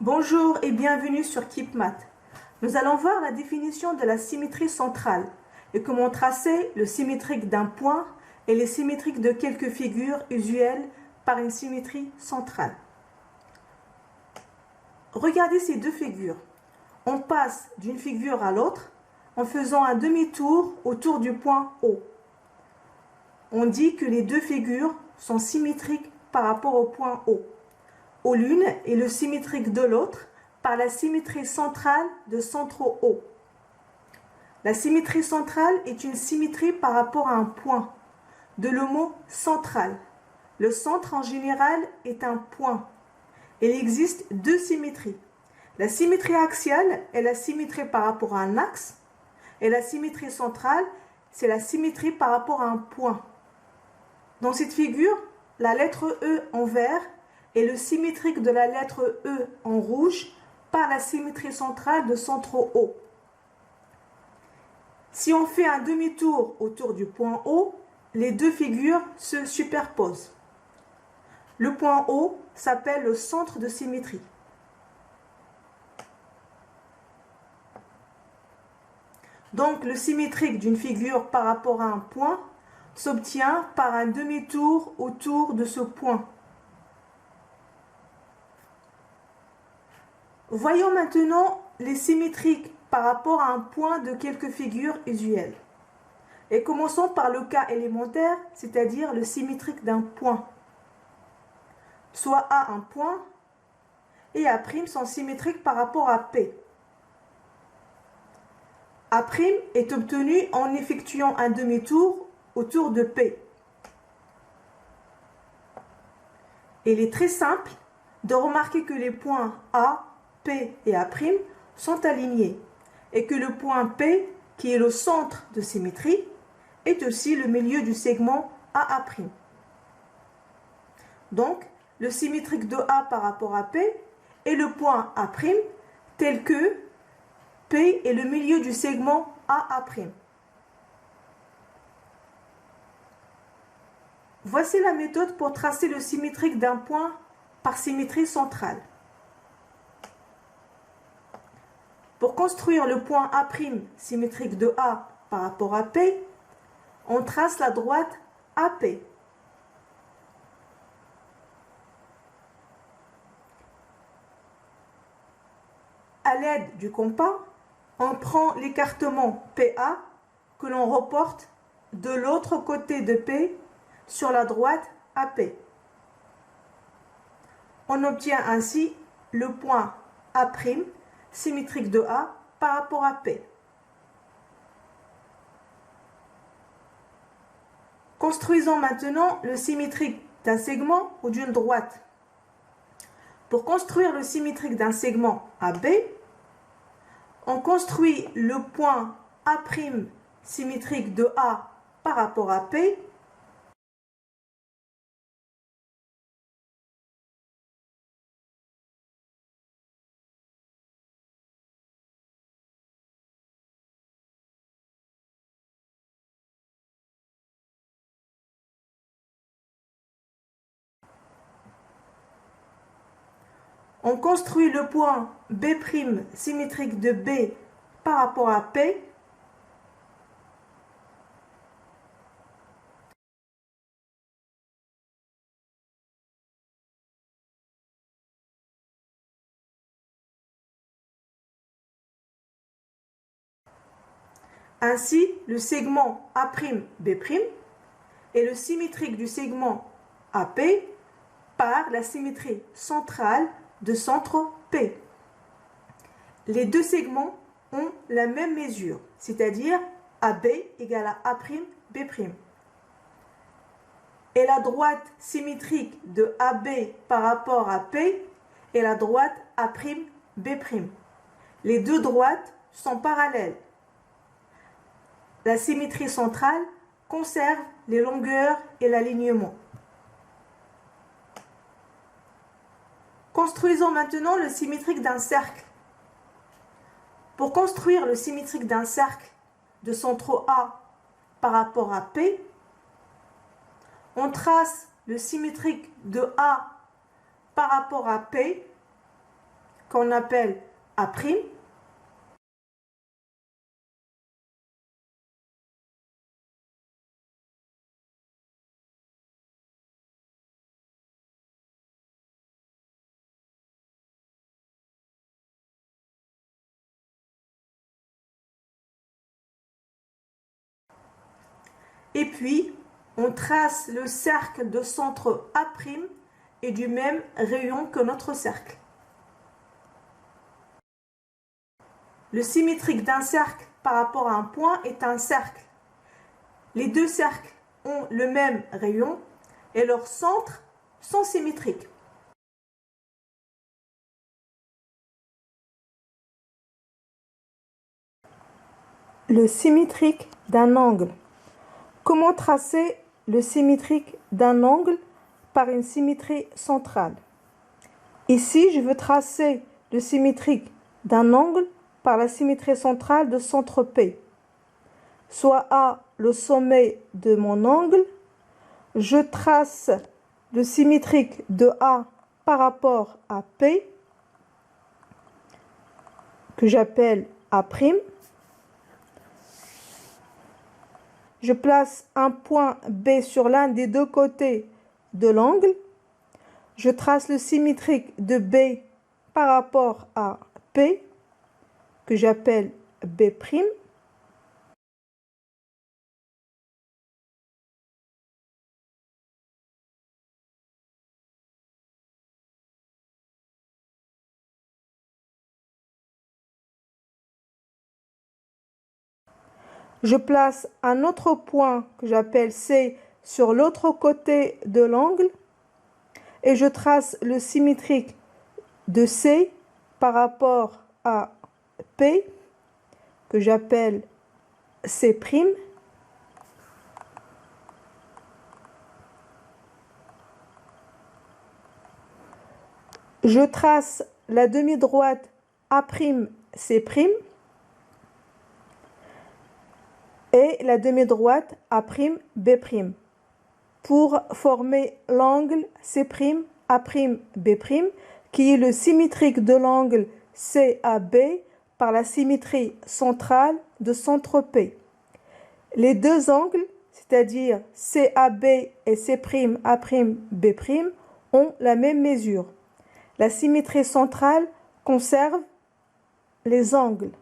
Bonjour et bienvenue sur KeepMath. Nous allons voir la définition de la symétrie centrale et comment tracer le symétrique d'un point et les symétriques de quelques figures usuelles par une symétrie centrale. Regardez ces deux figures. On passe d'une figure à l'autre en faisant un demi-tour autour du point O. On dit que les deux figures sont symétriques par rapport au point O. L'une est le symétrique de l'autre par la symétrie centrale de centre O. La symétrie centrale est une symétrie par rapport à un point, de le mot central. Le centre en général est un point. Il existe deux symétries. La symétrie axiale est la symétrie par rapport à un axe et la symétrie centrale, c'est la symétrie par rapport à un point. Dans cette figure, la lettre E en vert est le symétrique de la lettre E en rouge par la symétrie centrale de centre O. Si on fait un demi-tour autour du point O, les deux figures se superposent. Le point O s'appelle le centre de symétrie. Donc, le symétrique d'une figure par rapport à un point s'obtient par un demi-tour autour de ce point. Voyons maintenant les symétriques par rapport à un point de quelques figures usuelles. Et commençons par le cas élémentaire, c'est-à-dire le symétrique d'un point. Soit A un point et A' sont symétriques par rapport à P. A' est obtenu en effectuant un demi-tour autour de P. Il est très simple de remarquer que les points A, P et A' sont alignés et que le point P, qui est le centre de symétrie, est aussi le milieu du segment AA'. Donc, le symétrique de A par rapport à P est le point A' tel que P est le milieu du segment AA'. Voici la méthode pour tracer le symétrique d'un point par symétrie centrale. Pour construire le point A' symétrique de A par rapport à P, on trace la droite AP. À l'aide du compas, on prend l'écartement PA que l'on reporte de l'autre côté de P sur la droite AP. On obtient ainsi le point A' symétrique de A par rapport à P. Construisons maintenant le symétrique d'un segment ou d'une droite. Pour construire le symétrique d'un segment AB, on construit le point A' symétrique de A par rapport à P. On construit le point B' symétrique de B par rapport à P. Ainsi, le segment A'B' est le symétrique du segment AP par la symétrie centrale de centre P. Les deux segments ont la même mesure, c'est-à-dire AB égale à A'B'. Et la droite symétrique de AB par rapport à P est la droite A'B'. Les deux droites sont parallèles. La symétrie centrale conserve les longueurs et l'alignement. Construisons maintenant le symétrique d'un cercle. Pour construire le symétrique d'un cercle de centre A par rapport à P, on trace le symétrique de A par rapport à P qu'on appelle A'. Et puis, on trace le cercle de centre A' et du même rayon que notre cercle. Le symétrique d'un cercle par rapport à un point est un cercle. Les deux cercles ont le même rayon et leurs centres sont symétriques. Le symétrique d'un angle. Comment tracer le symétrique d'un angle par une symétrie centrale? Ici, je veux tracer le symétrique d'un angle par la symétrie centrale de centre P. Soit A le sommet de mon angle, je trace le symétrique de A par rapport à P, que j'appelle A'. Je place un point B sur l'un des deux côtés de l'angle. Je trace le symétrique de B par rapport à P, que j'appelle B'. Je place un autre point que j'appelle C sur l'autre côté de l'angle et je trace le symétrique de C par rapport à P, que j'appelle C'. Je trace la demi-droite A'C' et la demi-droite A'B' pour former l'angle C'A'B' qui est le symétrique de l'angle CAB par la symétrie centrale de centre P. Les deux angles, c'est-à-dire CAB et C'A'B' ont la même mesure. La symétrie centrale conserve les angles.